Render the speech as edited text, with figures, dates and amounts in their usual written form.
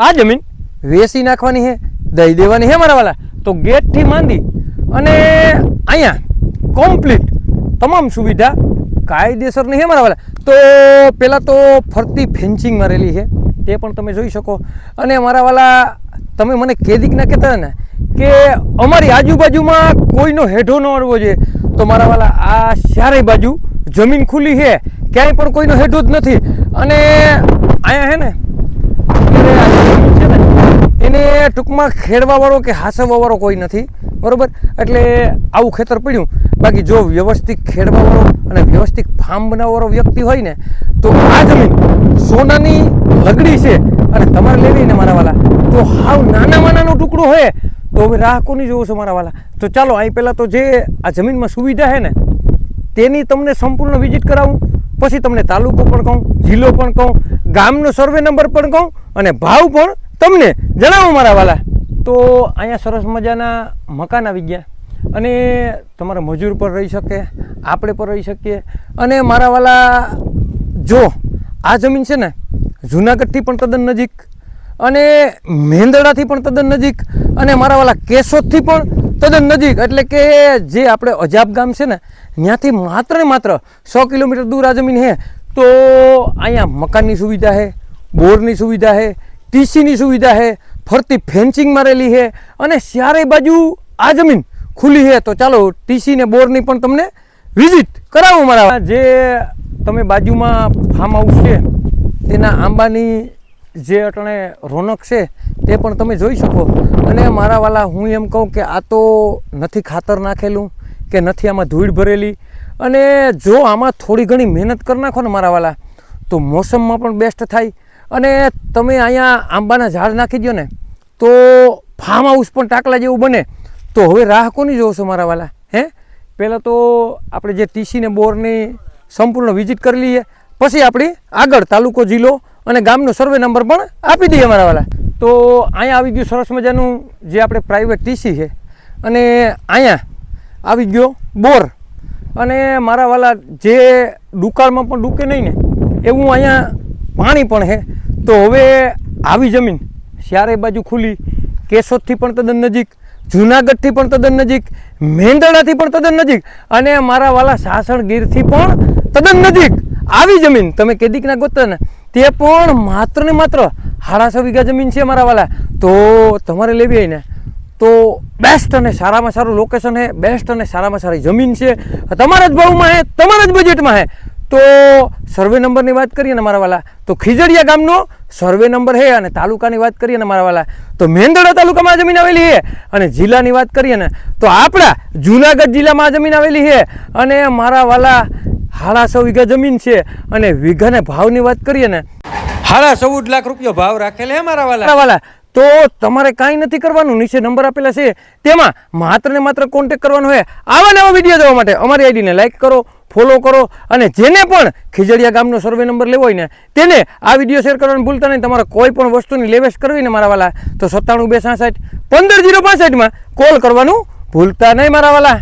આ જમીન વેચી નાખવાની છે, દઈ દેવાની છે મારા વાલા. તો ગેટથી માંડી અને અહીંયા કમ્પ્લીટ તમામ સુવિધા કાયદેસરની છે મારા વાલા. તો પહેલાં તો ફરતી ફેન્સિંગ મારેલી છે, તે પણ તમે જોઈ શકો. અને મારા વાલા તમે મને કેદીક ના કહેતા ને કે અમારી આજુબાજુમાં કોઈનો હેઠો ન અડવો જોઈએ, તો મારા વાલા આ ચારેય બાજુ જમીન ખુલ્લી છે, ક્યાંય પણ કોઈનો હેઠો જ નથી. અને અહીંયા છે ને એને ટૂંકમાં ખેડવાવાળો કે હાસવવાવાળો કોઈ નથી, બરાબર. એટલે આવું ખેતર પડ્યું. બાકી જો વ્યવસ્થિત ખેડવાવાળો અને વ્યવસ્થિત ફાર્મ બનાવવાવાળો વ્યક્તિ હોય ને તો આ જમીન સોનાની લગડી છે. અને તમારે લેવી ને મારા વાલા તો હાવ નાનામાં નાનો ટુકડો હોય તો હવે રાહ કોની જોવો છો મારા વાલા. તો ચાલો અહીં પહેલાં તો જે આ જમીનમાં સુવિધા છે ને તેની તમને સંપૂર્ણ વિઝિટ કરાવું, પછી તમને તાલુકો પણ કહું, જિલ્લો પણ કહું, ગામનો સર્વે નંબર પણ કહું અને ભાવ પણ તમને જણાવો મારા વાલા. તો અહીંયા સરસ મજાના મકાન આવી ગયા અને તમારા મજૂર પર રહી શકે, આપણે પર રહી શકીએ. અને મારા વાલા જો આ જમીન છે ને જુનાગઢથી પણ તદ્દન નજીક અને મેંદરડાથી પણ તદ્દન નજીક અને મારા વાલા કેશોદથી પણ તદ્દન નજીક. એટલે કે જે આપણે અજાબ ગામ છે ને ત્યાંથી માત્ર ને માત્ર 100 કિલોમીટર દૂર આ જમીન છે. તો અહીંયા મકાનની સુવિધા છે, બોરની સુવિધા છે, ટીસીની સુવિધા છે, ફરતી ફેન્સિંગ મારેલી છે અને ચારેય બાજુ આ જમીન ખુલ્લી છે. તો ચાલો ટીસી ને બોરની પણ તમને વિઝિટ કરાવું મારા. જે તમે બાજુમાં ફાર્મ હાઉસ છે તેના આંબાની જે અટણે રોનક છે તે પણ તમે જોઈ શકો. અને મારા વાલા હું એમ કહું કે આ તો નથી ખાતર નાખેલું કે નથી આમાં ધૂળ ભરેલી. અને જો આમાં થોડી ઘણી મહેનત કરી નાખો ને મારા વાલા તો મોસમમાં પણ બેસ્ટ થાય. અને તમે અહીંયા આંબાના ઝાડ નાખી દો ને તો ફાર્મ હાઉસ પણ ટાકલા જેવું બને. તો હવે રાહ કોની જોવો છો મારા વાલા? હે પહેલાં તો આપણે જે ટીસી ને બોરની સંપૂર્ણ વિઝિટ કરી લઈએ, પછી આપણી આગળ તાલુકો, જિલ્લો અને ગામનો સર્વે નંબર પણ આપી દઈએ મારા વાલા. તો અહીંયા આવી ગયું સરસ મજાનું જે આપણે પ્રાઇવેટ ટીસી છે અને અહીંયા આવી ગયો બોર. અને મારા વાલા જે દુકાળમાં પણ ડૂકે નહીં ને એવું અહીંયા પાણી પણ છે. તો હવે આવી જમીન ચારે બાજુ ખુલ્લી, કેશોદથી પણ તદ્દન નજીક, જુનાગઢથી પણ તદ્દન નજીક, મેંદરડાથી પણ તદ્દન નજીક અને મારા વાલા સાસણગીરથી પણ તદ્દન નજીક આવી જમીન તમે કેદીકના ગોતતા ને તે પણ માત્ર ને માત્ર 6.5 વીઘા જમીન છે મારા વાલા. તો તમારે લેવી હોય ને તો બેસ્ટ અને સારામાં સારું લોકેશન છે, બેસ્ટ અને સારામાં સારી જમીન છે, તમારા જ ભાવમાં છે, તમારા જ બજેટમાં છે. તો સર્વે નંબરની વાત કરીએ ને મારા વાલા તો ખીજડીયા ગામનો સર્વે નંબર છે. અને તાલુકાની વાત કરીએ ને મારા વાલા તો મેંદરડા તાલુકામાં જમીન આવેલી છે. અને જિલ્લાની વાત કરીએ ને તો આપણા જુનાગઢ જિલ્લામાં જમીન આવેલી છે. અને મારા વાલા 6.5 વીઘા જમીન છે. અને વીઘાને ભાવની વાત કરીએ ને 14.5 લાખ રૂપિયા ભાવ રાખેલા છે મારા વાલા. તો તમારે કાંઈ નથી કરવાનું, નીચે નંબર આપેલા છે તેમાં માત્ર ને માત્ર કોન્ટેક્ટ કરવાનો હોય. આવા નવા વિડીયો જોવા માટે અમારી આઈડીને લાઈક કરો, ફોલો કરો. અને જેને પણ ખીજડીયા ગામનો સર્વે નંબર લેવો હોય ને તેને આ વિડીયો શેર કરવાનું ભૂલતા નહીં. તમારે કોઈ પણ વસ્તુની લેવેશ કરવી ને મારા વાલા તો 97 266 15 065 કોલ કરવાનું ભૂલતા નહીં મારા વાલા.